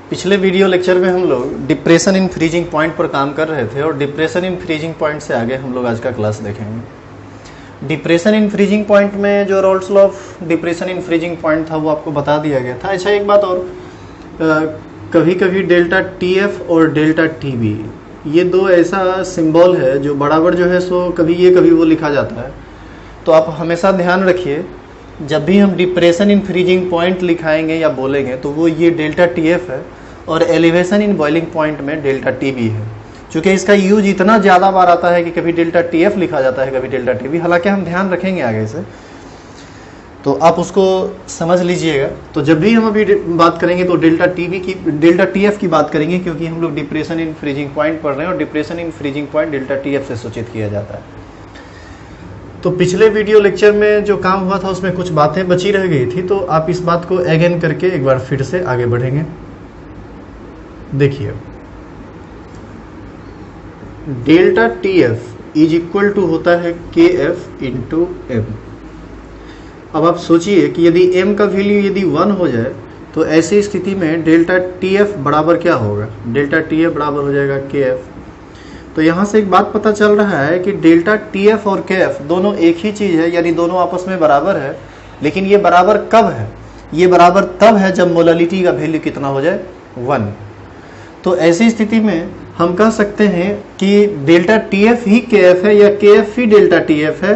पिछले video lecture में हम लोग डिप्रेशन इन फ्रीजिंग पॉइंट पर काम कर रहे थे और डिप्रेशन इन फ्रीजिंग पॉइंट से आगे हम लोग आज का क्लास देखेंगे। डिप्रेशन इन फ्रीजिंग पॉइंट में जो rules of depression in freezing point था वो आपको बता दिया गया था। अच्छा, एक बात और, कभी कभी डेल्टा टी एफ और डेल्टा टी बी ये दो ऐसा सिंबल है जो बराबर जो है सो कभी ये कभी वो लिखा जाता है। तो आप हमेशा ध्यान रखिए, जब भी हम डिप्रेशन इन फ्रीजिंग पॉइंट लिखाएंगे या बोलेंगे तो वो ये डेल्टा टी एफ है और एलिवेशन इन बॉइलिंग पॉइंट में डेल्टा टी बी है। चूँकि इसका यूज इतना ज़्यादा बार आता है कि कभी डेल्टा टी एफ लिखा जाता है, कभी डेल्टा टी बी। हालांकि हम ध्यान रखेंगे आगे से, तो आप उसको समझ लीजिएगा। तो जब भी हम अभी बात करेंगे तो डेल्टा टी एफ की बात करेंगे, क्योंकि हम लोग डिप्रेशन इन फ्रीजिंग पॉइंट पढ़ रहे हैं और depression in freezing point delta T F से सूचित किया जाता है। तो पिछले वीडियो लेक्चर में जो काम हुआ था उसमें कुछ बातें बची रह गई थी, तो आप इस बात को अगेन करके एक बार फिर से आगे बढ़ेंगे। देखिए, delta T F is equal to होता है के एफ इंटू एम। अब आप सोचिए कि यदि m का वैल्यू यदि 1 हो जाए तो ऐसी स्थिति में डेल्टा टी एफ बराबर क्या होगा? डेल्टा टी एफ बराबर हो जाएगा के एफ। तो यहाँ से एक बात पता चल रहा है कि डेल्टा टी एफ और के एफ दोनों एक ही चीज़ है, यानी दोनों आपस में बराबर है। लेकिन ये बराबर कब है? ये बराबर तब है जब मोलालिटी का वैल्यू कितना हो जाए? 1। तो ऐसी स्थिति में हम कह सकते हैं कि डेल्टा टी एफ ही के एफ है या के एफ ही डेल्टा टी एफ है।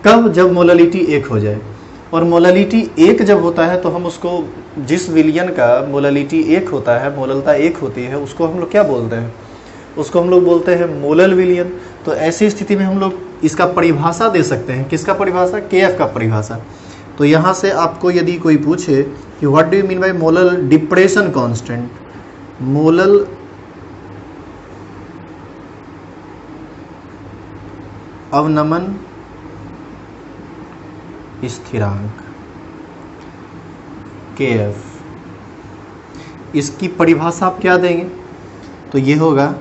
कब? जब मोलालिटी 1 हो जाए। और मोलालिटी 1 जब होता है तो हम उसको, जिस विलयन का मोलालिटी 1 होता है, मोललता 1 होती है, उसको हम लोग क्या बोलते हैं? उसको हम लोग बोलते हैं मोलल विलयन। तो ऐसी स्थिति में हम लोग इसका परिभाषा दे सकते हैं। किसका परिभाषा? के एफ का परिभाषा। तो यहाँ से आपको यदि कोई पूछे कि what do you mean by molal depression constant, molal अवनमन स्थिरांक के एफ, इसकी परिभाषा आप क्या देंगे? तो ये होगा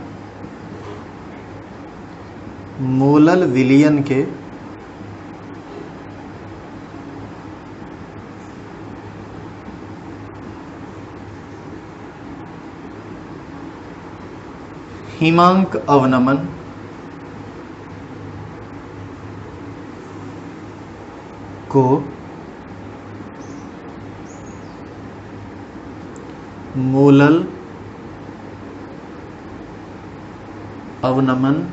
मोलल विलयन के हिमांक अवनमन को मोलल अवनमन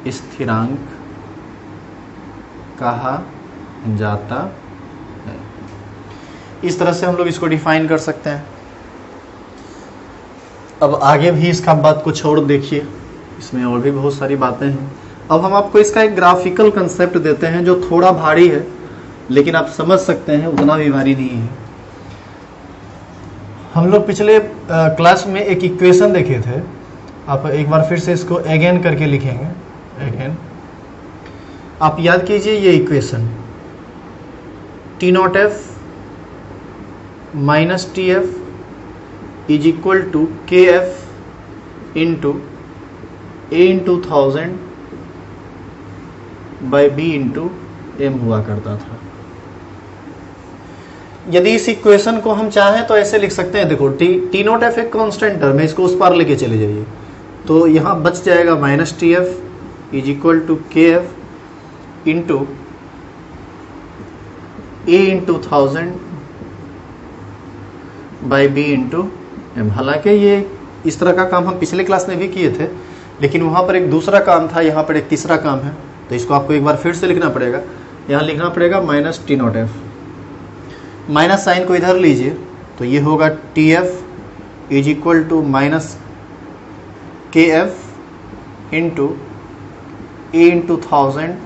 स्थिरांक कहा जाता है। इस तरह से हम लोग इसको डिफाइन कर सकते हैं। अब आगे भी इसका बात कुछ और देखिए, इसमें और भी बहुत सारी बातें हैं। अब हम आपको इसका एक ग्राफिकल कंसेप्ट देते हैं जो थोड़ा भारी है, लेकिन आप समझ सकते हैं उतना भी भारी नहीं है। हम लोग पिछले क्लास में एक इक्वेशन देखे थे, आप एक बार फिर से इसको अगेन करके लिखेंगे। अगेन आप याद कीजिए ये equation, T not F minus T F is equal to K F into A into 1000 by B into M हुआ करता था। यदि इस इक्वेशन को हम चाहें तो ऐसे लिख सकते हैं, देखो टी नॉट एफ एक कांस्टेंट टर्म है, इसको उस पार लेके चले जाइए तो यहाँ बच जाएगा minus T F is equal to K F into A into 1000 by B into M. हालांकि ये इस तरह का काम हम पिछले क्लास में भी किए थे, लेकिन वहाँ पर एक दूसरा काम था, यहाँ पर एक तीसरा काम है। तो इसको आपको एक बार फिर से लिखना पड़ेगा। यहाँ लिखना पड़ेगा minus T not F, minus sign को इधर लीजिए तो ये होगा T F is equal to minus K F into A into 1000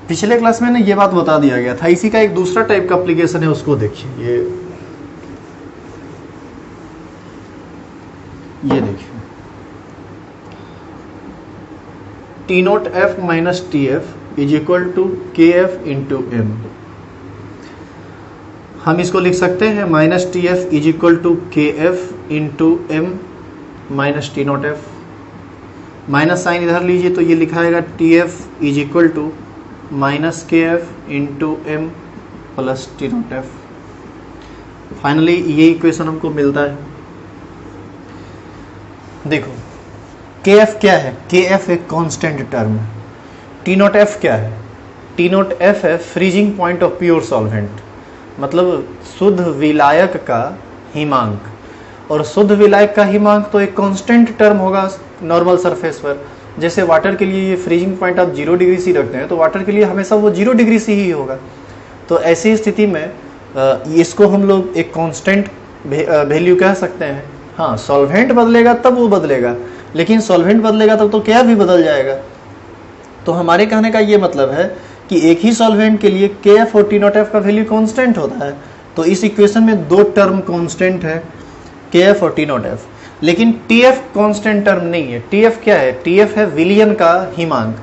पिछले क्लास में ना ये बात बता दिया गया था। इसी का एक दूसरा टाइप का एप्लीकेशन है, उसको देखिए। ये देखिए, T not F minus T F is equal to K F into M. हम इसको लिख सकते हैं minus T F is equal to K F into M minus T not F. Minus sign इधर लीजिए तो ये लिखा आएगा TF is equal to minus KF into M plus T0F। Finally ये इक्वेशन हमको मिलता है। देखो KF क्या है, KF एक कांस्टेंट टर्म है। T0F क्या है, T0F है freezing point of pure solvent, मतलब शुद्ध विलायक का हिमांक। और शुद्ध विलायक का हिमांक तो एक कांस्टेंट टर्म होगा नॉर्मल सरफेस पर। जैसे वाटर के लिए ये फ्रीजिंग पॉइंट आप 0 डिग्री सी रखते हैं तो वाटर के लिए हमेशा वो 0 डिग्री सी ही होगा। तो ऐसी स्थिति में इसको हम लोग एक कांस्टेंट वैल्यू कह सकते हैं। हाँ, सॉल्वेंट बदलेगा तब वो बदलेगा, लेकिन सॉल्वेंट बदलेगा तब तो क्या भी बदल जाएगा। तो हमारे कहने का ये मतलब है कि एक ही सॉल्वेंट के लिए KF और T0F का वैल्यू कांस्टेंट होता है। तो इस इक्वेशन में दो टर्म कांस्टेंट है, KF और T0F, लेकिन TF कांस्टेंट टर्म नहीं है। TF क्या है, TF है विलियन का हिमांक,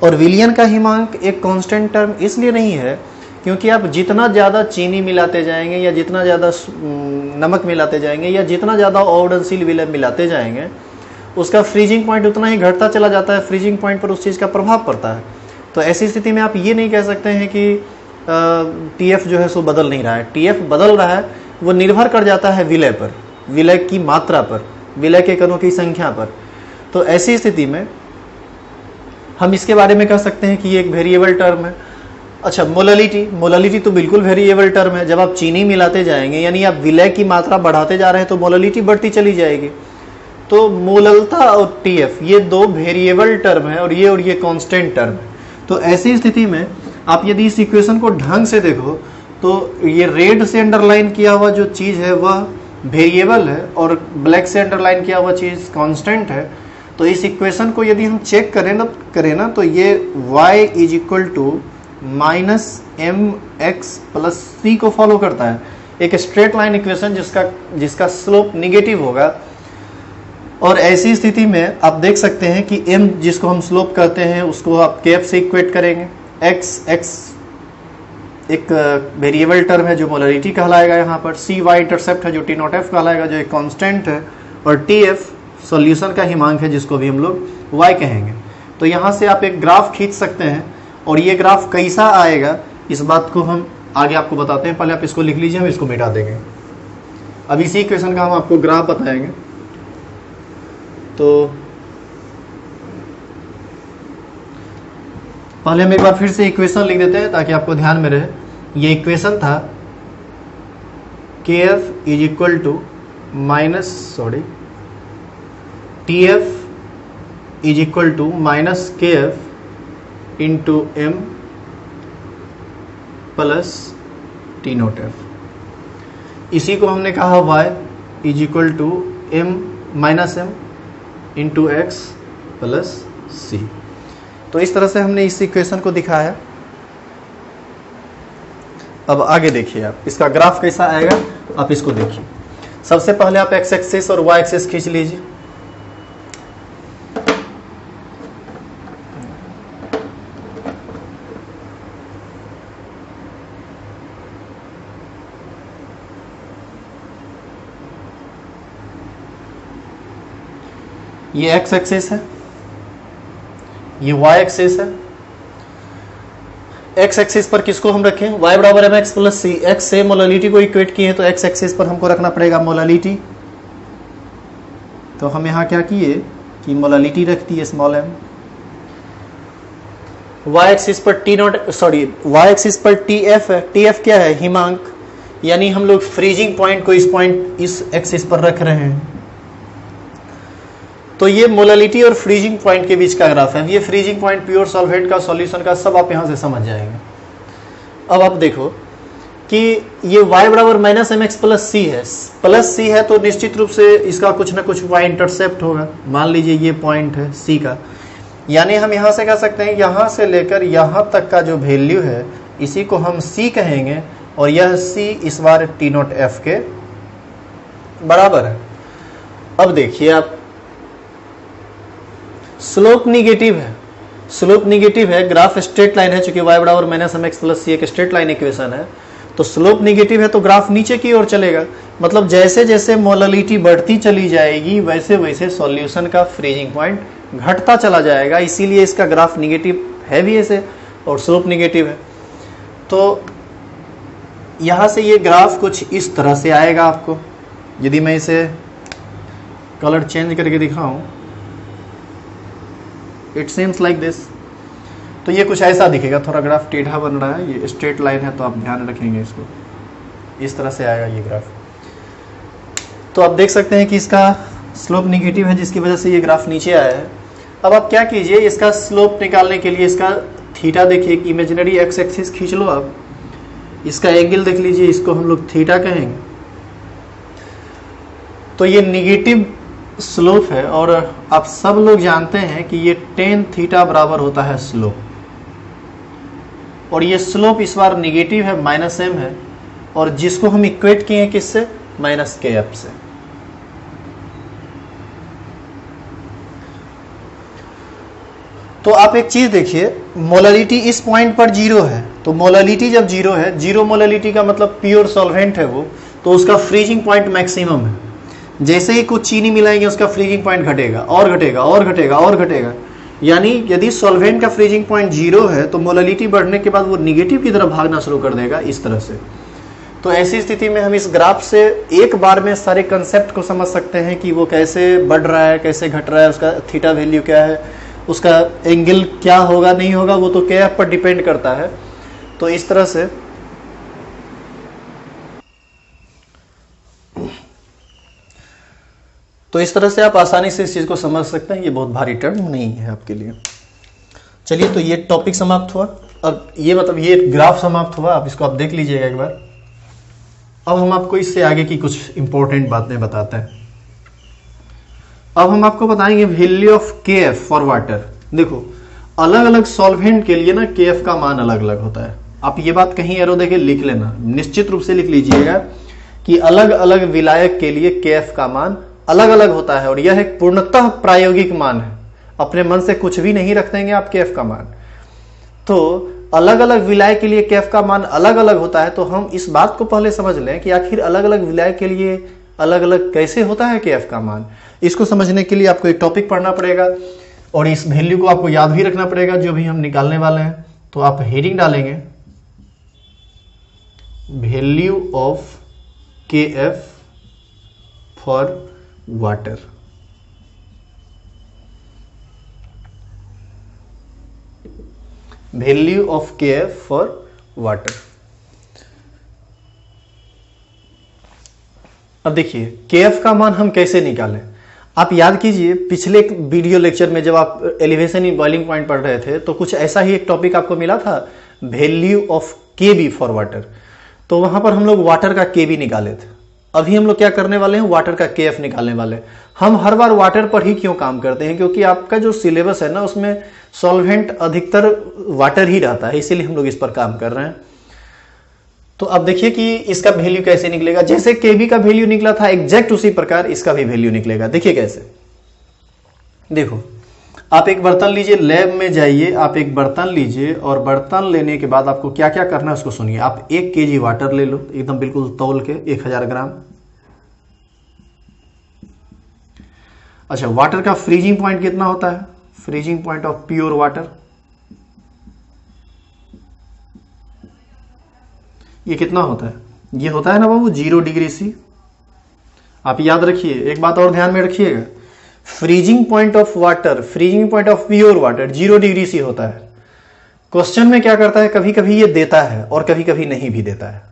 और विलियन का हिमांक एक कांस्टेंट टर्म इसलिए नहीं है क्योंकि आप जितना ज़्यादा चीनी मिलाते जाएंगे या जितना ज़्यादा नमक मिलाते जाएंगे या जितना ज़्यादा ओवडनशील विलय मिलाते जाएंगे उसका फ्रीजिंग पॉइंट उतना ही घटता चला जाता है, फ्रीजिंग पॉइंट पर उस चीज़ का प्रभाव पड़ता है। तो ऐसी स्थिति में आप ये नहीं कह सकते हैं कि TF जो है सो बदल नहीं रहा है। TF बदल रहा है, वो निर्भर कर जाता है विलय पर, विलय की मात्रा पर, विलय के कणों की संख्या पर। तो ऐसी स्थिति में हम इसके बारे में कह सकते हैं कि ये एक वेरिएबल टर्म है। अच्छा, मोलालिटी तो बिल्कुल वेरिएबल टर्म है। जब आप चीनी मिलाते जाएंगे यानी आप विलय की मात्रा बढ़ाते जा रहे हैं तो मोलालिटी बढ़ती चली जाएगी। तो मोललता और TF ये दो वेरिएबल टर्म है और ये कांस्टेंट टर्म है। तो ऐसी स्थिति में आप यदि इस इक्वेशन को ढंग से देखो तो ये रेड से अंडरलाइन किया हुआ जो चीज़ है वह वेरिएबल है और ब्लैक से अंडरलाइन किया हुआ चीज़ कांस्टेंट है। तो इस इक्वेशन को यदि हम चेक करें ना तो ये y is equal to minus mx+c को फॉलो करता है। एक स्ट्रेट लाइन इक्वेशन जिसका स्लोप निगेटिव होगा। और ऐसी स्थिति में आप देख सकते हैं कि m जिसको हम स्लोप कहते हैं उसको आप KF से इक्वेट करेंगे। x एक वेरिएबल टर्म है जो मोलरिटी कहलाएगा यहाँ पर, cy इंटरसेप्ट है जो T0F कहलाएगा जो एक कांस्टेंट है, और TF सॉल्यूशन का हिमांक है जिसको भी हम लोग y कहेंगे। तो यहाँ से आप एक ग्राफ खींच सकते हैं और ये ग्राफ कैसा आएगा इस बात को हम आगे आपको बताते हैं। पहले आप इसको लिख लीजिए, हम इसको मिटा देंगे। अब इसी इक्वेशन का हम आपको ग्राफ बताएंगे। तो पहले हम एक बार फिर से इक्वेशन लिख देते हैं ताकि आपको ध्यान में रहे। ये इक्वेशन था KF is equal to TF is equal to minus KF into M plus T0F। इसी को हमने कहा y is equal to M minus M into X plus C. तो इस तरह से हमने इस इक्वेशन को दिखाया। अब आगे देखिए आप इसका ग्राफ कैसा आएगा, आप इसको देखिए। सबसे पहले आप एक्स एक्सिस और वाई एक्सिस खींच लीजिए। ये एक्स एक्सिस है, ये वाई एक्सिस है। एक्स एक्सिस पर किसको हम रखें, y बराबर mx प्लस सी। एक्स से मोलालिटी को इक्वेट किए तो एक्स एक्सिस पर हमको रखना पड़ेगा मोलालिटी। तो हम यहाँ क्या किए कि मोलालिटी रख the small m। y axis पर y एक्सिस पर TF है। TF क्या है, हिमांक, यानी हम लोग फ्रीजिंग पॉइंट को इस एक्सिस पर रख रहे हैं। तो ये मोलालिटी और फ्रीजिंग पॉइंट के बीच का ग्राफ है। ये फ्रीजिंग पॉइंट प्योर सॉल्वेंट का सॉल्यूशन का सब आप यहाँ से समझ जाएंगे। अब आप देखो कि ये y बराबर माइनस एम एक्स प्लस सी है। प्लस सी है तो निश्चित रूप से इसका कुछ ना कुछ y इंटरसेप्ट होगा। मान लीजिए ये पॉइंट है c का, यानी हम यहाँ से कह सकते हैं यहाँ से लेकर यहाँ तक का जो वैल्यू है इसी को हम c कहेंगे और यह c इस बार T0F के बराबर है। अब देखिए आप, स्लोप निगेटिव है, स्लोप निगेटिव है, ग्राफ स्ट्रेट लाइन है। चूंकि y बराबर माइनस एम एक्स प्लस सी एक स्ट्रेट लाइन इक्वेशन है तो स्लोप निगेटिव है तो ग्राफ नीचे की ओर चलेगा। मतलब जैसे जैसे मोलालिटी बढ़ती चली जाएगी वैसे वैसे सॉल्यूशन का फ्रीजिंग पॉइंट घटता चला जाएगा, इसीलिए इसका ग्राफ निगेटिव है भी ऐसे और स्लोप निगेटिव है। तो यहाँ से ये ग्राफ कुछ इस तरह से आएगा आपको। यदि मैं इसे कलर चेंज करके दिखाऊं, इट सीम्स लाइक दिस। तो ये कुछ ऐसा दिखेगा, थोड़ा ग्राफ टेढ़ा बन रहा है, ये स्ट्रेट लाइन है तो आप ध्यान रखेंगे इसको, इस तरह से आएगा ये ग्राफ। तो आप देख सकते हैं कि इसका स्लोप निगेटिव है, जिसकी वजह से ये ग्राफ नीचे आया है। अब आप क्या कीजिए, इसका स्लोप निकालने के लिए इसका थीटा देखिए, इमेजिनरी एक्स एक्सिस खींच लो आप, इसका एंगल देख लीजिए, इसको हम लोग थीटा कहेंगे। तो ये निगेटिव स्लोप है और आप सब लोग जानते हैं कि ये टेन थीटा बराबर होता है स्लोप, और ये स्लोप इस बार निगेटिव है, माइनस एम है, और जिसको हम इक्वेट किए हैं किससे, माइनस के एफ से। तो आप एक चीज देखिए, मोलरिटी इस पॉइंट पर जीरो है, तो मोलरिटी जब जीरो है, जीरो मोलरिटी का मतलब प्योर सॉल्वेंट है वो, तो उसका फ्रीजिंग पॉइंट मैक्सिमम है। जैसे ही कुछ चीनी मिलाएंगे उसका फ्रीजिंग पॉइंट घटेगा और घटेगा और घटेगा और घटेगा, यानी यदि सॉल्वेंट का फ्रीजिंग पॉइंट जीरो है तो मोलरिटी बढ़ने के बाद वो निगेटिव की तरफ भागना शुरू कर देगा, इस तरह से। तो ऐसी स्थिति में हम इस ग्राफ से एक बार में सारे कंसेप्ट को समझ सकते हैं कि वो कैसे बढ़ रहा है, कैसे घट रहा है, उसका थीटा वैल्यू क्या है, उसका एंगल क्या होगा नहीं होगा, वो तो के एफ पर डिपेंड करता है। तो इस तरह से आप आसानी से इस चीज को समझ सकते हैं। ये बहुत भारी टर्म नहीं है आपके लिए। चलिए, तो ये टॉपिक समाप्त हुआ। अब ये मतलब ये ग्राफ समाप्त हुआ, आप इसको आप देख लीजिएगा एक बार। अब हम आपको इससे आगे की कुछ इंपॉर्टेंट बातें बताते हैं। अब हम आपको बताएंगे वैल्यू ऑफ के एफ फॉर वाटर। देखो, अलग अलग सॉल्वेंट के लिए ना के एफ का मान अलग अलग होता है। आप ये बात कहीं एरो देके लिख लेना, निश्चित रूप से लिख लीजिएगा कि अलग अलग विलायक के लिए के एफ का मान अलग अलग होता है, और यह एक पूर्णतः प्रायोगिक मान है। अपने मन से कुछ भी नहीं रख देंगे आप के एफ का मान। तो अलग अलग विलाय के लिए के एफ का मान अलग अलग होता है। तो हम इस बात को पहले समझ लें कि आखिर अलग अलग विलाय के लिए अलग अलग कैसे होता है के एफ का मान। इसको समझने के लिए आपको एक टॉपिक पढ़ना पड़ेगा और इस वैल्यू को आपको याद भी रखना पड़ेगा जो भी हम निकालने वाले हैं। तो आप हेडिंग डालेंगे वैल्यू ऑफ के F for water. Value of के एफ फॉर वाटर। अब देखिए, के एफ का मान हम कैसे निकालें। आप याद कीजिए, पिछले वीडियो लेक्चर में जब आप एलिवेशन इन बॉइलिंग पॉइंट पढ़ रहे थे तो कुछ ऐसा ही एक टॉपिक आपको मिला था, वैल्यू ऑफ के बी फॉर वाटर। तो वहां पर हम लोग वाटर का के बी निकाले थे। अभी हम लोग क्या करने वाले हैं, वाटर का के एफ निकालने वाले हैं। हम हर बार वाटर पर ही क्यों काम करते हैं, क्योंकि आपका जो सिलेबस है ना उसमें सॉल्वेंट अधिकतर वाटर ही रहता है, इसीलिए हम लोग इस पर काम कर रहे हैं। तो अब देखिए कि इसका वैल्यू कैसे निकलेगा। जैसे केबी का वैल्यू निकला था एग्जैक्ट उसी प्रकार इसका भी वैल्यू निकलेगा। देखिए कैसे, देखो आप एक बर्तन लीजिए, लैब में जाइए, आप एक बर्तन लीजिए और बर्तन लेने के बाद आपको क्या क्या करना है उसको सुनिए। आप 1 kg वाटर ले लो, एकदम बिल्कुल तौल के 1000 ग्राम। अच्छा, वाटर का फ्रीजिंग पॉइंट कितना होता है, freezing point of pure water, ये कितना होता है, ये होता है ना बाबू 0 डिग्री सी। आप याद रखिए, एक बात और ध्यान में रखिएगा, freezing point of water, freezing point of pure water 0 degree C होता है। क्वेश्चन में क्या करता है, कभी कभी ये देता है और कभी कभी नहीं भी देता है।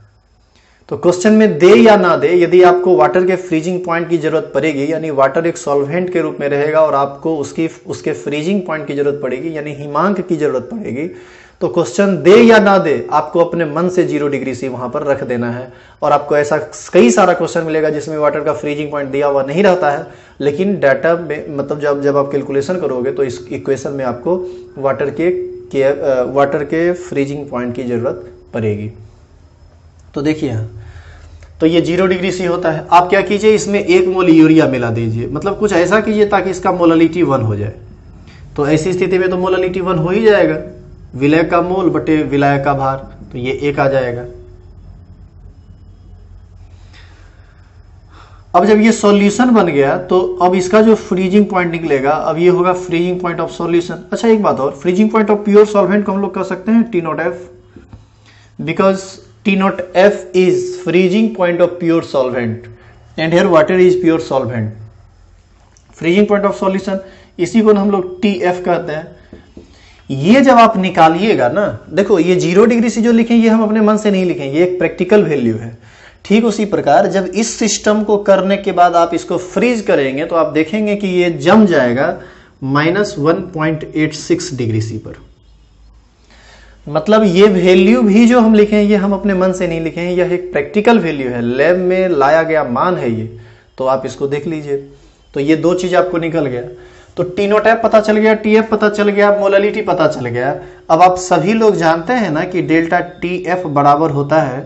तो क्वेश्चन में दे या ना दे, यदि आपको वाटर के फ्रीजिंग पॉइंट की जरूरत पड़ेगी, यानी वाटर एक सॉल्वेंट के रूप में रहेगा और आपको उसके फ्रीजिंग पॉइंट की जरूरत पड़ेगी, यानी हिमांक की जरूरत पड़ेगी, तो क्वेश्चन दे या ना दे आपको अपने मन से 0 डिग्री सी वहां पर रख देना है। और आपको ऐसा कई सारा क्वेश्चन मिलेगा जिसमें वाटर का फ्रीजिंग पॉइंट दिया हुआ नहीं रहता है, लेकिन डाटा में मतलब जब आप कैलकुलेशन करोगे तो इस इक्वेशन में आपको वाटर के फ्रीजिंग पॉइंट की जरूरत पड़ेगी। तो देखिए, तो ये 0 डिग्री सी होता है। आप क्या कीजिए, इसमें 1 मोल यूरिया मिला दीजिए, मतलब कुछ ऐसा कीजिए ताकि इसका मोललिटी 1 हो जाए। तो ऐसी स्थिति में तो मोललिटी 1 हो ही जाएगा, विलय का मोल बटे विलायक का भार, तो ये 1 आ जाएगा। अब जब ये सॉल्यूशन बन गया तो अब इसका जो फ्रीजिंग पॉइंट निकलेगा, अब ये होगा फ्रीजिंग पॉइंट ऑफ सॉल्यूशन। अच्छा एक बात और, freezing point of pure solvent को हम लोग कह सकते हैं T not F, because T not F is freezing point of pure solvent and here water is pure solvent. Freezing point of solution इसी को हम लोग टी एफ कहते हैं। ये जब आप निकालिएगा ना, देखो ये 0 डिग्री से जो लिखें ये हम अपने मन से नहीं लिखें, ये एक प्रैक्टिकल वैल्यू है। ठीक उसी प्रकार जब इस सिस्टम को करने के बाद आप इसको फ्रीज करेंगे तो आप देखेंगे कि ये जम जाएगा -1.86 डिग्री सी पर। मतलब ये वैल्यू भी जो हम लिखें ये हम अपने मन से नहीं लिखे हैं, यह एक प्रैक्टिकल वैल्यू है, लैब में लाया गया मान है ये। तो आप इसको देख लीजिए। तो ये दो चीज आपको निकल गया। तो टी नॉट एफ पता चल गया, टी एफ पता चल गया, मोलालिटी पता चल गया। अब आप सभी लोग जानते हैं ना कि डेल्टा टी एफ बराबर होता है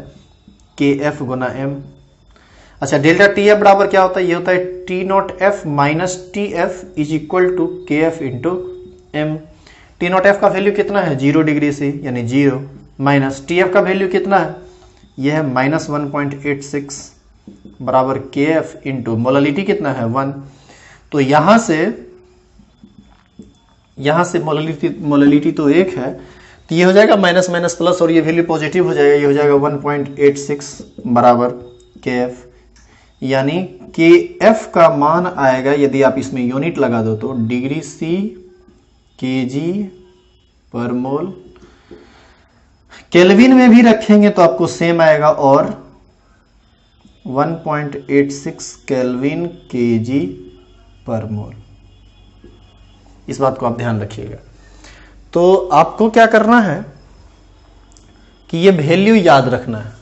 के एफ गुना एम। अच्छा डेल्टा टी एफ बराबर क्या होता है, ये होता है T not F minus T F is equal to K F into M. T not F का वैल्यू कितना है 0 डिग्री से यानी 0, माइनस टी एफ का वैल्यू कितना है, यह है -1.86 बराबर के एफ इंटू मोलालिटी कितना है 1। तो यहां से मोलालिटी तो 1 है, तो ये हो जाएगा माइनस माइनस प्लस और ये वैल्यू पॉजिटिव हो जाएगा, ये हो जाएगा 1.86 बराबर के एफ। यानी के एफ का मान आएगा, यदि आप इसमें यूनिट लगा दो तो डिग्री सी के जी पर मोल। केल्विन में भी रखेंगे तो आपको सेम आएगा और 1.86 केल्विन के जी पर मोल। इस बात को आप ध्यान रखिएगा। तो आपको क्या करना है कि ये वैल्यू याद रखना है।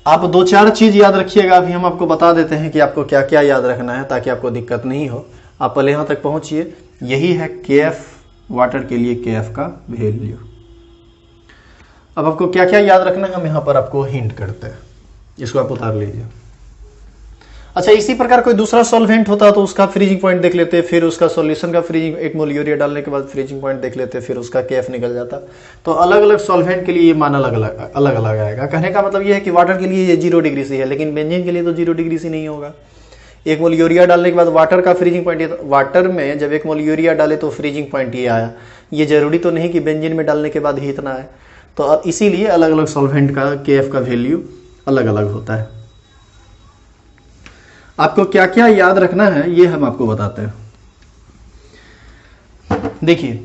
आप 2-4 चीज याद रखिएगा, अभी हम आपको बता देते हैं कि आपको क्या क्या याद रखना है ताकि आपको दिक्कत नहीं हो। आप पहले यहां तक पहुंचिए। यही है के एफ, वाटर के लिए के एफ का वैल्यू। अब आपको क्या क्या याद रखना है हम यहां पर आपको हिंट करते हैं, इसको आप उतार लीजिए। अच्छा इसी प्रकार कोई दूसरा सॉल्वेंट होता तो उसका फ्रीजिंग पॉइंट देख लेते, फिर उसका सॉल्यूशन का फ्रीजिंग, 1 मोल यूरिया डालने के बाद फ्रीजिंग पॉइंट देख लेते, फिर उसका केएफ निकल जाता। तो अलग अलग सॉल्वेंट के लिए ये मान अलग अलग आएगा। कहने का मतलब ये है कि वाटर के लिए ये 0 डिग्री से है, लेकिन बेंजीन के लिए तो 0 डिग्री से नहीं होगा। 1 मोल यूरिया डालने के बाद वाटर का फ्रीजिंग पॉइंट, वाटर में जब 1 मोल यूरिया डाले तो फ्रीजिंग पॉइंट ये आया। ये जरूरी तो नहीं कि बेंजीन में डालने के बाद ही इतना है। तो अब इसीलिए अलग अलग सॉल्वेंट का केएफ का वैल्यू अलग अलग होता है। आपको क्या क्या याद रखना है ये हम आपको बताते हैं। देखिए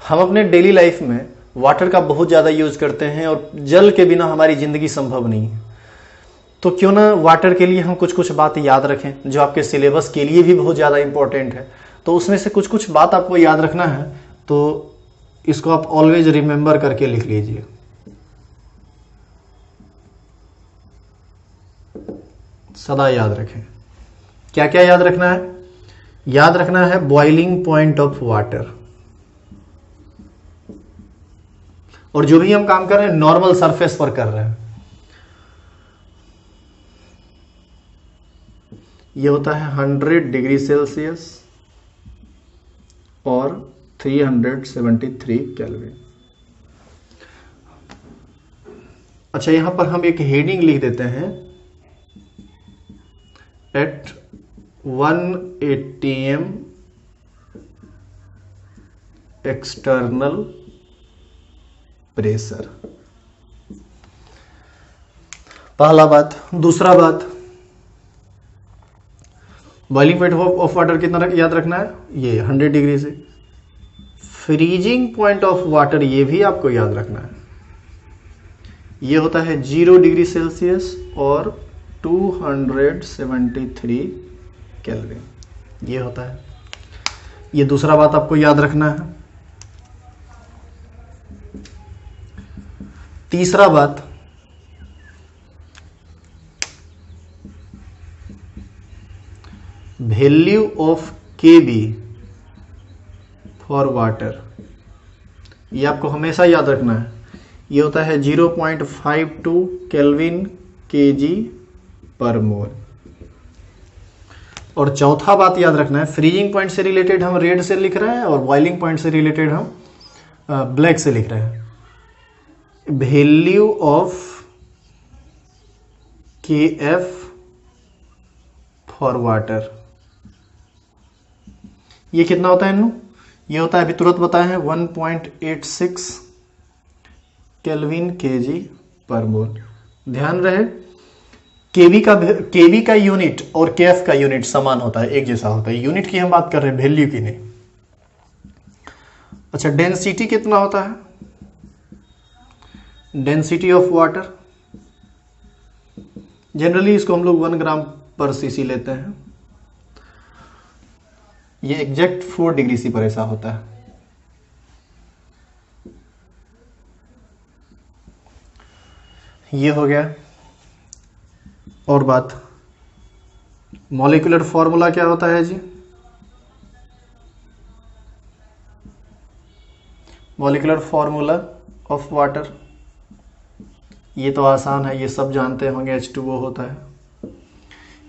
हम अपने डेली लाइफ में वाटर का बहुत ज्यादा यूज करते हैं और जल के बिना हमारी जिंदगी संभव नहीं है। तो क्यों ना वाटर के लिए हम कुछ कुछ बात याद रखें जो आपके सिलेबस के लिए भी बहुत ज्यादा इंपॉर्टेंट है। तो उसमें से कुछ कुछ बात आपको याद रखना है, तो इसको आप ऑलवेज रिमेंबर करके लिख लीजिए। सदा याद रखें। क्या क्या याद रखना है? याद रखना है बॉइलिंग पॉइंट ऑफ वाटर, और जो भी हम काम कर रहे हैं नॉर्मल सरफेस पर कर रहे हैं। ये होता है 100 डिग्री सेल्सियस और 373 केल्विन। अच्छा यहां पर हम एक हेडिंग लिख देते हैं, एट 1 atm एक्सटर्नल प्रेशर। पहला बात। दूसरा बात, बॉइलिंग पॉइंट ऑफ वाटर कितना याद रखना है, ये 100 डिग्री से। फ्रीजिंग पॉइंट ऑफ वाटर ये भी आपको याद रखना है, ये होता है 0 डिग्री सेल्सियस और 273 केल्विन, ये होता है। ये दूसरा बात आपको याद रखना है। तीसरा बात, value of KB for water, ये आपको हमेशा याद रखना है। ये होता है 0.52 केल्विन केजी पर मोल। और चौथा बात याद रखना है, फ्रीजिंग पॉइंट से रिलेटेड हम रेड से लिख रहे हैं और बॉइलिंग पॉइंट से रिलेटेड हम ब्लैक से लिख रहे हैं। वैल्यू ऑफ के एफ फॉर वाटर। ये कितना होता है इनू? ये होता है, अभी तुरंत बताए हैं, 1.86 केल्विन केजी पर मोल। ध्यान रहे केवी का यूनिट और केएफ का यूनिट समान होता है, एक जैसा होता है। यूनिट की हम बात कर रहे हैं, वैल्यू की नहीं। अच्छा, डेंसिटी कितना होता है? डेंसिटी ऑफ वाटर, जनरली इसको हम लोग 1 ग्राम पर सीसी लेते हैं। ये एग्जैक्ट 4 डिग्री सी पर ऐसा होता है। ये हो गया। और बात, मॉलिक्यूलर फॉर्मूला क्या होता है जी? मॉलिक्यूलर फॉर्मूला ऑफ वाटर, ये तो आसान है, ये सब जानते होंगे, H2O होता है।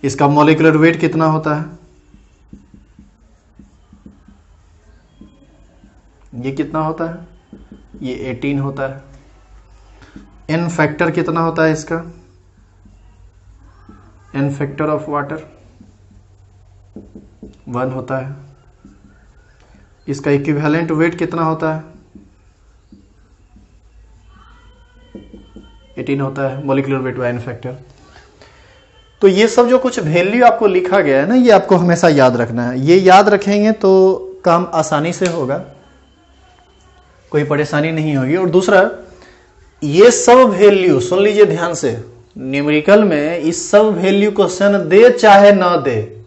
इसका मॉलिक्यूलर वेट कितना होता है? ये कितना होता है? ये 18 होता है। एन फैक्टर कितना होता है इसका? एन फैक्टर ऑफ वाटर 1 होता है। इसका इक्विवेलेंट वेट कितना होता है? 18 होता है, molecular weight by N factor. तो ये सब जो कुछ वैल्यू आपको लिखा गया है ना, ये आपको हमेशा याद रखना है। ये याद रखेंगे तो काम आसानी से होगा, कोई परेशानी नहीं होगी। और दूसरा, ये सब वैल्यू सुन लीजिए ध्यान से, न्यूमेरिकल में इस सब वैल्यू क्वेश्चन दे चाहे ना दे,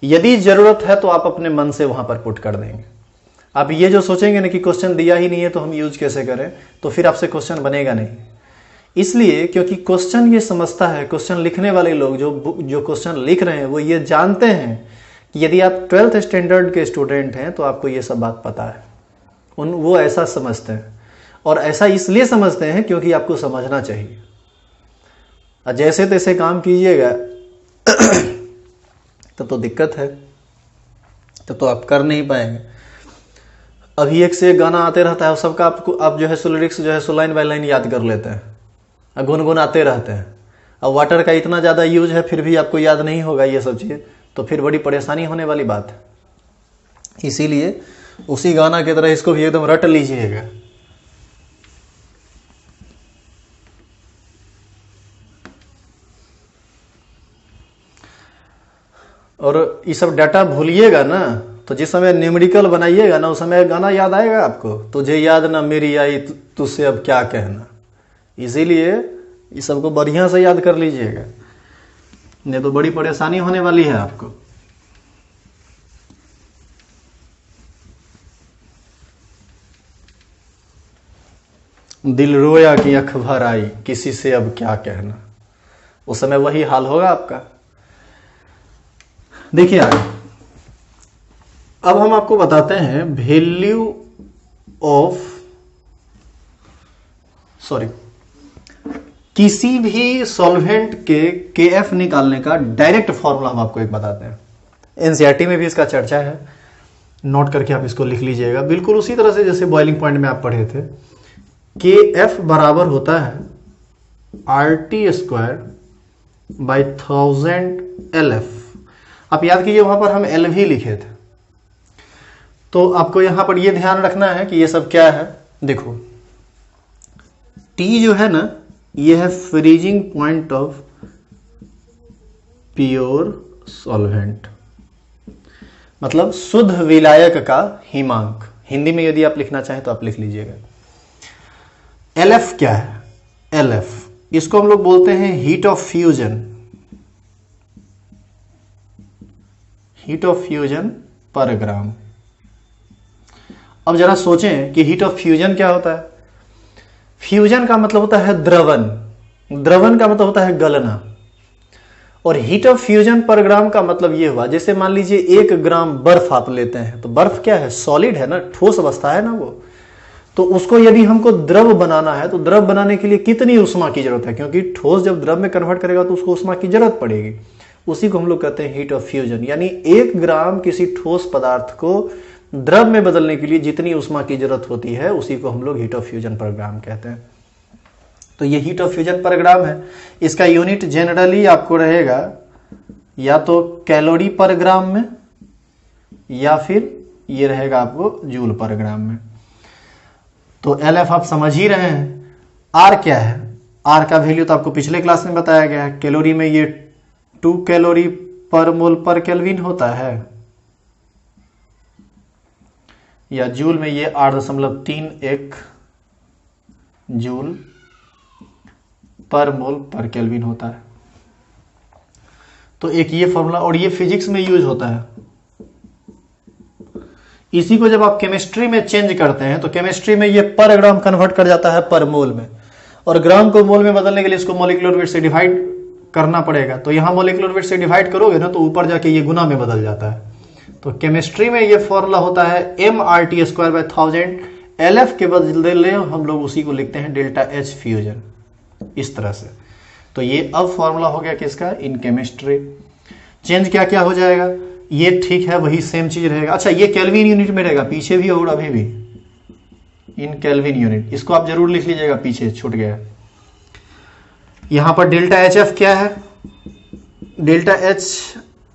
यदि जरूरत है तो आप अपने मन से वहां पर पुट कर देंगे। आप ये जो सोचेंगे ना कि क्वेश्चन दिया ही नहीं है तो हम यूज कैसे करें, तो फिर आपसे क्वेश्चन बनेगा नहीं। इसलिए क्योंकि क्वेश्चन ये समझता है, क्वेश्चन लिखने वाले लोग जो क्वेश्चन लिख रहे हैं वो ये जानते हैं कि यदि आप 12th स्टैंडर्ड के स्टूडेंट हैं तो आपको ये सब बात पता है। वो ऐसा समझते हैं, और ऐसा इसलिए समझते हैं क्योंकि आपको समझना चाहिए। जैसे तैसे काम कीजिएगा तब तो दिक्कत है, तब तो आप कर नहीं पाएंगे। अभी एक से एक गाना आते रहता है, सबका आपको आप जो है लिरिक्स जो है सो लाइन बाय लाइन याद कर लेते हैं, गुनगुनाते रहते हैं। अब वाटर का इतना ज़्यादा यूज है फिर भी आपको याद नहीं होगा ये सब चीज़ें, तो फिर बड़ी परेशानी होने वाली बात है। इसीलिए उसी गाना की तरह इसको भी एकदम रट लीजिएगा। और ये सब डाटा भूलिएगा ना, तो जिस समय न्यूमेरिकल बनाइएगा ना, उस समय गाना याद आएगा आपको, तुझे याद ना मेरी आई तुझसे अब क्या कहना। इसीलिए ये सबको बढ़िया से याद कर लीजिएगा, नहीं तो बड़ी परेशानी होने वाली है आपको। दिल रोया कि अख भर आई किसी से अब क्या कहना, उस समय वही हाल होगा आपका। देखिए आगे, अब हम आपको बताते हैं वैल्यू ऑफ किसी भी सॉल्वेंट के केएफ निकालने का डायरेक्ट फॉर्मूला हम आपको एक बताते हैं। एनसीईआरटी में भी इसका चर्चा है, नोट करके आप इसको लिख लीजिएगा। बिल्कुल उसी तरह से जैसे बॉइलिंग पॉइंट में आप पढ़े थे, केएफ बराबर होता है RT स्क्वायर बाई 1000 LF। आप याद कीजिए वहां पर हम LV लिखे थे, तो आपको यहां पर यह ध्यान रखना है कि ये सब क्या है। देखो T जो है ना, ये है freezing point of pure solvent, मतलब शुद्ध विलायक का हिमांक। हिंदी में यदि आप लिखना चाहें तो आप लिख लीजिएगा। LF क्या है? LF इसको हम लोग बोलते हैं heat of fusion, heat of fusion पर ग्राम। अब जरा सोचें कि हीट ऑफ फ्यूजन क्या होता है। फ्यूजन का मतलब होता है द्रवन, द्रवन का मतलब होता है गलना, और हीट ऑफ फ्यूजन पर ग्राम का मतलब ये हुआ, जैसे मान लीजिए 1 ग्राम बर्फ आप लेते हैं, तो बर्फ क्या है? सॉलिड है ना, ठोस अवस्था है ना वो। तो उसको यदि हमको द्रव बनाना है तो द्रव बनाने के लिए कितनी उष्मा की जरूरत है, क्योंकि ठोस जब द्रव में कन्वर्ट करेगा तो उसको उष्मा की जरूरत पड़ेगी। उसी को हम लोग कहते हैं हीट ऑफ फ्यूजन। यानी 1 ग्राम किसी ठोस पदार्थ को द्रव में बदलने के लिए जितनी उष्मा की जरूरत होती है उसी को हम लोग हीट ऑफ फ्यूजन पर ग्राम कहते हैं। तो ये हीट ऑफ फ्यूजन पर ग्राम है। इसका यूनिट जनरली आपको रहेगा या तो कैलोरी पर ग्राम में या फिर ये रहेगा आपको जूल पर ग्राम में। तो LF आप समझ ही रहे हैं। R क्या है? R का वैल्यू तो आपको पिछले क्लास में बताया गया है। कैलोरी में ये 2 कैलोरी पर मोल पर केल्विन होता है, या जूल में ये 8.31 जूल पर मोल पर केल्विन होता है। तो एक ये फॉर्मूला, और ये फिजिक्स में यूज होता है। इसी को जब आप केमिस्ट्री में चेंज करते हैं तो केमिस्ट्री में ये पर ग्राम कन्वर्ट कर जाता है पर मोल में, और ग्राम को मोल में बदलने के लिए इसको मॉलिक्यूलर वेट से डिवाइड करना पड़ेगा। तो यहां मॉलिक्यूलर वेट से डिवाइड करोगे ना तो ऊपर जाके ये गुना में बदल जाता है। तो केमिस्ट्री में ये फॉर्मूला होता है mRT²/1000। LF के बदले हम लोग उसी को लिखते हैं डेल्टा H फ्यूजन, इस तरह से। तो ये अब फॉर्मूला हो गया किसका? In chemistry. चेंज क्या क्या हो जाएगा? ये ठीक है, वही सेम चीज रहेगा। अच्छा, ये केल्विन यूनिट में रहेगा, पीछे भी और अभी भी इन केल्विन यूनिट। इसको आप जरूर लिख लीजिएगा, पीछे छूट गया। यहां पर डेल्टा HF क्या है? डेल्टा H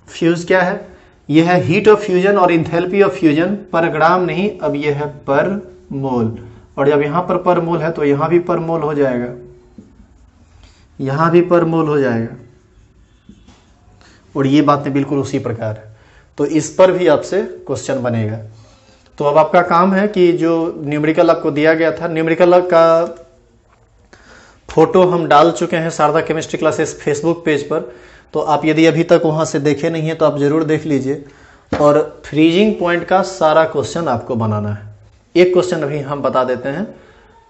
फ्यूज क्या है? यह है हीट ऑफ फ्यूजन और इंथैल्पी ऑफ फ्यूजन पर ग्राम नहीं, अब यह है पर मोल। और जब यहां पर मोल है तो यहां भी पर मोल हो जाएगा, यहां भी पर मोल हो जाएगा, और ये बातें बिल्कुल उसी प्रकार है। तो इस पर भी आपसे क्वेश्चन बनेगा। तो अब आपका काम है कि जो न्यूमेरिकल आपको दिया गया था, न्यूमेरिकल का फोटो हम डाल चुके हैं Sharda chemistry classes Facebook page पर। तो आप यदि अभी तक वहां से देखे नहीं है तो आप जरूर देख लीजिए। और फ्रीजिंग पॉइंट का सारा क्वेश्चन आपको बनाना है। एक क्वेश्चन अभी हम बता देते हैं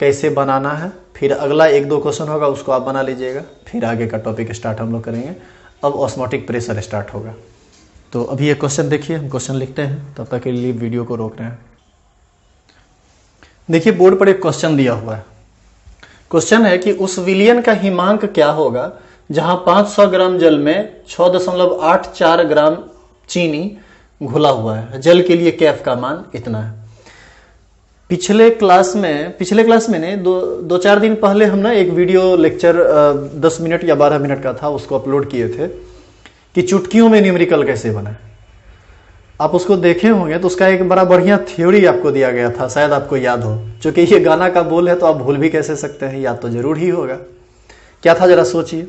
कैसे बनाना है, फिर अगला 1-2 क्वेश्चन होगा उसको आप बना लीजिएगा, फिर आगे का टॉपिक स्टार्ट हम लोग करेंगे। अब ऑस्मोटिक प्रेशर स्टार्ट होगा। तो अभी एक क्वेश्चन देखिए, हम क्वेश्चन लिखते हैं, तब तक के लिए वीडियो को रोक रहे हैं। देखिए बोर्ड पर एक क्वेश्चन दिया हुआ है। क्वेश्चन है कि उस विलयन का हिमांक क्या होगा जहां 500 ग्राम जल में 6.84 ग्राम चीनी घुला हुआ है। जल के लिए कैफ का मान इतना है। पिछले क्लास में ने 2-4 दिन पहले हम ना एक वीडियो लेक्चर 10 मिनट या 12 मिनट का था, उसको अपलोड किए थे कि चुटकियों में न्यूमेरिकल कैसे बने। आप उसको देखे होंगे तो उसका एक बड़ा बढ़िया थ्योरी आपको दिया गया था, शायद आपको याद हो। चूंकि ये गाना का बोल है तो आप भूल भी कैसे सकते हैं, याद तो जरूर ही होगा। क्या था जरा सोचिए।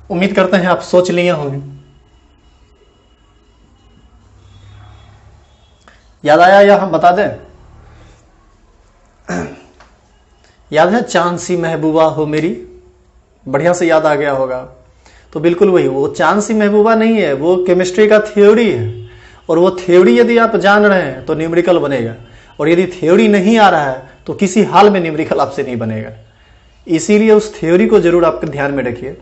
उम्मीद करते हैं आप सोच लिए होंगे। याद आया या हम बता दें? याद है चांद सी महबूबा हो मेरी? बढ़िया से याद आ गया होगा। तो बिल्कुल वही, वो चांद सी महबूबा नहीं है, वो केमिस्ट्री का थ्योरी है। और वो थ्योरी यदि आप जान रहे हैं तो न्यूमेरिकल बनेगा, और यदि थ्योरी नहीं आ रहा है तो किसी हाल में न्यूमेरिकल आपसे नहीं बनेगा। इसीलिए उस थ्योरी को जरूर आपके ध्यान में रखिए,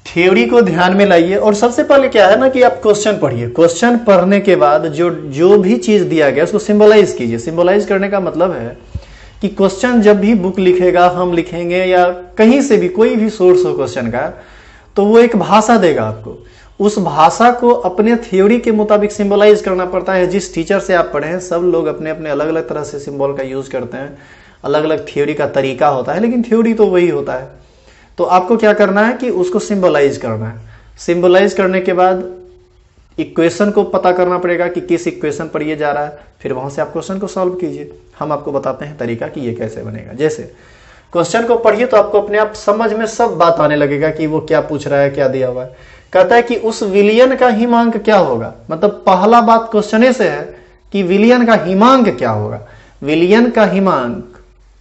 थ्योरी को ध्यान में लाइए। और सबसे पहले क्या है ना कि आप क्वेश्चन पढ़िए। क्वेश्चन पढ़ने के बाद जो भी चीज दिया गया उसको सिंबलाइज कीजिए। सिंबलाइज करने का मतलब है कि क्वेश्चन जब भी बुक लिखेगा, हम लिखेंगे, या कहीं से भी कोई भी सोर्स हो क्वेश्चन का, तो वो एक भाषा देगा आपको। उस भाषा को अपने थ्योरी के मुताबिक सिंबलाइज करना पड़ता है। जिस टीचर से आप पढ़े हैं सब लोग अपने अपने अलग अलग तरह से सिंबल का यूज करते हैं, अलग अलग थ्योरी का तरीका होता है, लेकिन थ्योरी तो वही होता है। तो आपको क्या करना है कि उसको सिंबलाइज करना है। सिंबलाइज करने के बाद इक्वेशन को पता करना पड़ेगा कि किस इक्वेशन पर ये जा रहा है, फिर वहां से आप क्वेश्चन को सॉल्व कीजिए। हम आपको बताते हैं तरीका कि ये कैसे बनेगा। जैसे क्वेश्चन को पढ़िए तो आपको अपने आप समझ में सब बात आने लगेगा कि वो क्या पूछ रहा है, क्या दिया हुआ है। कहता है कि उस विलयन का हिमांक क्या होगा। मतलब पहला बात क्वेश्चन से है कि विलयन का हिमांक क्या होगा। विलयन का हिमांक,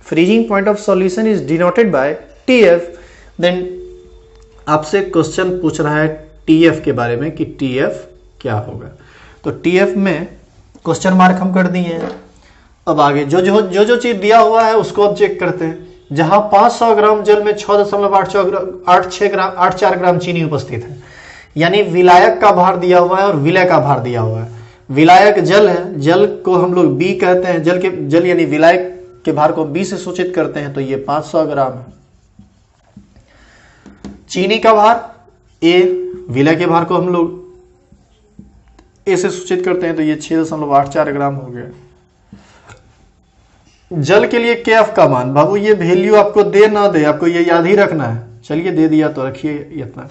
freezing point of solution is denoted by TF। Then आपसे क्वेश्चन पूछ रहा है TF के बारे में कि TF क्या होगा। तो TF में क्वेश्चन मार्क हम कर दिए हैं। अब आगे जो चीज दिया हुआ है उसको अब चेक करते हैं। जहां 500 ग्राम जल में 6.84 ग्राम चीनी उपस्थित है, यानी विलायक का भार दिया हुआ है और विलय का भार दिया हुआ है। विलायक जल है, जल को हम लोग B कहते हैं, जल यानी विलायक के भार को B से सूचित करते हैं, तो ये 500 ग्राम है। चीनी का भार A, विलय के भार को हम लोग A से सूचित करते हैं, तो ये 6.84 ग्राम हो गया। जल के लिए KF का मान, बाबू ये वैल्यू आपको दे ना दे, आपको ये याद ही रखना है चलिए दे दिया तो रखिए इतना।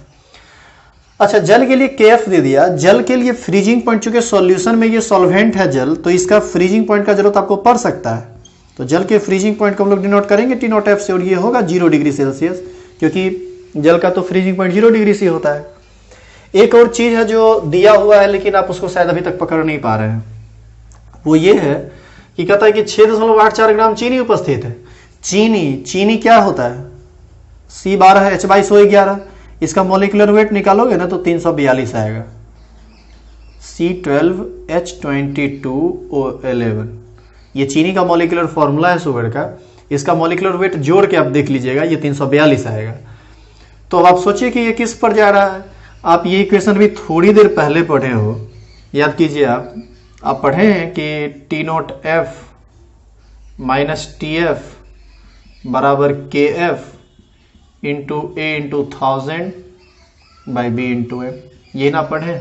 अच्छा, जल के लिए KF दे दिया। जल के लिए फ्रीजिंग पॉइंट, चूंकि सॉल्यूशन में ये सॉल्वेंट है जल, तो इसका फ्रीजिंग पॉइंट का जरूरत आपको पड़ सकता है। तो जल के फ्रीजिंग पॉइंट को हम लोग डिनोट करेंगे T0F से, और ये होगा 0 डिग्री सेल्सियस, क्योंकि जल का तो फ्रीजिंग पॉइंट 0 डिग्री से होता है। एक और चीज है जो दिया हुआ है लेकिन आप उसको शायद अभी तक पकड़ नहीं पा रहे हैं, वो ये है कि कहता है कि 6.84 ग्राम चीनी उपस्थित है। चीनी क्या होता है? C12 H22O11। इसका मॉलिक्यूलर वेट निकालोगे ना तो 342 आएगा। C12 H22O11 ये चीनी का मॉलिक्यूलर फॉर्मूला है शुगर का। इसका मॉलिक्यूलर वेट जोड़ के आप देख लीजिएगा, ये 342 आएगा। तो अब आप सोचिए कि ये किस पर जा रहा है। आप ये इक्वेशन भी थोड़ी देर पहले पढ़े हो, याद कीजिए। आप पढ़े हैं कि T0F माइनस TF बराबर KF into A into 1000 by B into M, ये ना पढ़े।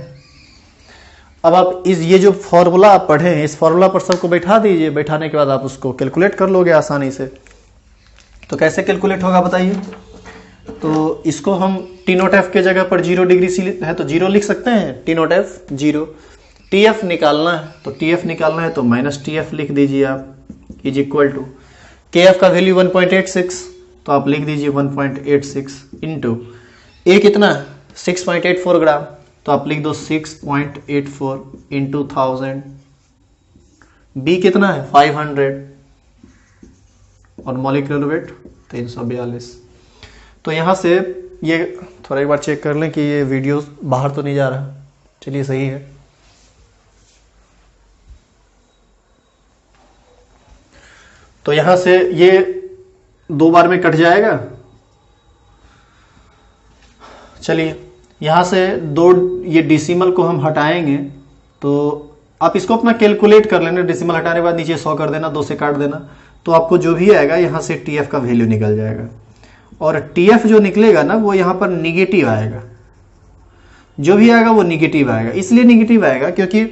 अब आप ये जो फॉर्मूला आप पढ़े हैं, इस फॉर्मूला पर सबको बैठा दीजिए। बैठाने के बाद आप उसको कैलकुलेट कर लोगे आसानी से। तो कैसे कैलकुलेट होगा बताइए? तो इसको हम T0F के जगह पर 0 डिग्री सी है तो 0 लिख सकते हैं। T0F 0। TF निकालना है तो TF निकालना है तो माइनस TF लिख दीजिए आप, इज इक्वल टू KF का वैल्यू 1.86, तो आप लिख दीजिए 1.86 इंटू A कितना है 6.84 ग्राम, तो आप लिख दो 6.84 इंटू 1000। B कितना है 500 और मॉलिक्यूलर वेट 342। तो यहां से ये थोड़ा एक बार चेक कर लें कि ये वीडियो बाहर तो नहीं जा रहा। चलिए सही है। तो यहां से ये 2 बार में कट जाएगा। चलिए यहां से 2 ये डिसिमल को हम हटाएंगे, तो आप इसको अपना कैलकुलेट कर लेना। डिसिमल हटाने के बाद नीचे 100 कर देना, 2 से काट देना, तो आपको जो भी आएगा यहां से TF का वैल्यू निकल जाएगा। और TF जो निकलेगा ना वो यहां पर निगेटिव आएगा। जो भी आएगा वो निगेटिव आएगा। इसलिए निगेटिव आएगा क्योंकि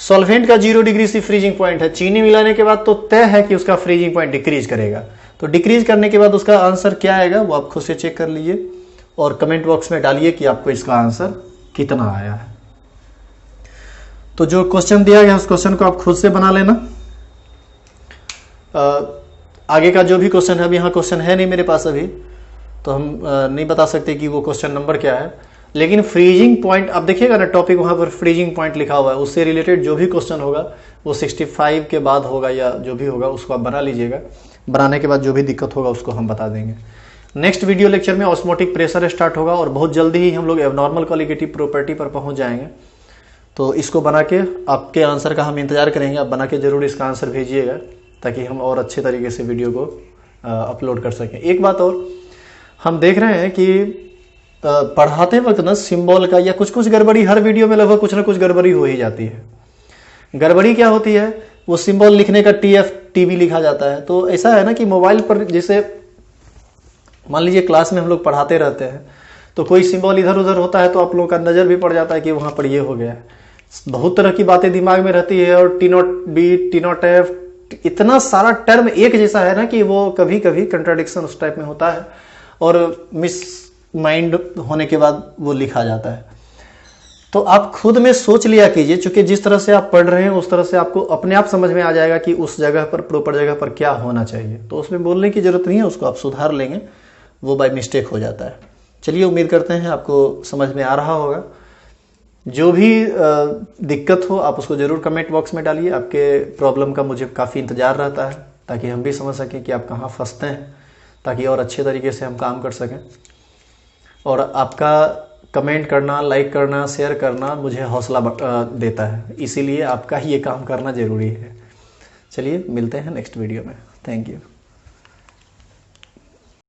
सॉल्वेंट का 0 डिग्री से फ्रीजिंग पॉइंट है। चीनी मिलाने के बाद तो तय है कि उसका फ्रीजिंग पॉइंट डिक्रीज करेगा। तो डिक्रीज करने के बाद उसका आंसर क्या आएगा वो आप खुद से चेक कर लीजिए और कमेंट बॉक्स में डालिए कि आपको इसका आंसर कितना आया है। तो जो क्वेश्चन दिया गया उस क्वेश्चन को आप खुद से बना लेना। आगे का जो भी क्वेश्चन है, अभी यहाँ क्वेश्चन है नहीं मेरे पास अभी, तो हम नहीं बता सकते कि वो क्वेश्चन नंबर क्या है। लेकिन फ्रीजिंग पॉइंट आप देखिएगा ना, टॉपिक वहां पर फ्रीजिंग पॉइंट लिखा हुआ है, उससे रिलेटेड जो भी क्वेश्चन होगा वो 65 के बाद होगा या जो भी होगा उसको आप बना लीजिएगा। बनाने के बाद जो भी दिक्कत होगा उसको हम बता देंगे। नेक्स्ट वीडियो लेक्चर में ऑस्मोटिक प्रेशर स्टार्ट होगा और बहुत जल्दी ही हम लोग एबनॉर्मल कॉलिगेटिव प्रॉपर्टी पर पहुंच जाएंगे। तो इसको बना के आपके आंसर का हम इंतजार करेंगे। आप बना के जरूर इसका आंसर भेजिएगा ताकि हम और अच्छे तरीके से वीडियो को अपलोड कर सकें। एक बात और, हम देख रहे हैं कि पढ़ाते वक्त ना सिंबल का या कुछ गड़बड़ी, हर वीडियो में लगभग कुछ ना कुछ गड़बड़ी हो ही जाती है। गड़बड़ी क्या होती है, वो सिंबल लिखने का TF TB लिखा जाता है। तो ऐसा है ना कि मोबाइल पर जैसे मान लीजिए क्लास में हम लोग पढ़ाते रहते हैं तो कोई सिंबल इधर उधर होता है तो आप लोगों का नजर भी पड़ जाता है कि वहां पर ये हो गया है। बहुत तरह की बातें दिमाग में रहती है और T0B T0F इतना सारा टर्म एक जैसा है ना कि वो कभी कभी कंट्राडिक्शन उस टाइप में होता है और मिस माइंड होने के बाद वो लिखा जाता है। तो आप खुद में सोच लिया कीजिए, क्योंकि जिस तरह से आप पढ़ रहे हैं उस तरह से आपको अपने आप समझ में आ जाएगा कि उस जगह पर प्रॉपर जगह पर क्या होना चाहिए। तो उसमें बोलने की जरूरत नहीं है, उसको आप सुधार लेंगे, वो बाय मिस्टेक हो जाता है। चलिए उम्मीद करते हैं आपको समझ में आ रहा होगा। जो भी दिक्कत हो आप उसको जरूर कमेंट बॉक्स में डालिए। आपके प्रॉब्लम का मुझे काफ़ी इंतजार रहता है ताकि हम भी समझ सकें कि आप कहाँ फंसते हैं, ताकि और अच्छे तरीके से हम काम कर सकें। और आपका कमेंट करना, लाइक करना, शेयर करना मुझे हौसला देता है, इसीलिए आपका ये काम करना ज़रूरी है। चलिए मिलते हैं नेक्स्ट वीडियो में। Thank you.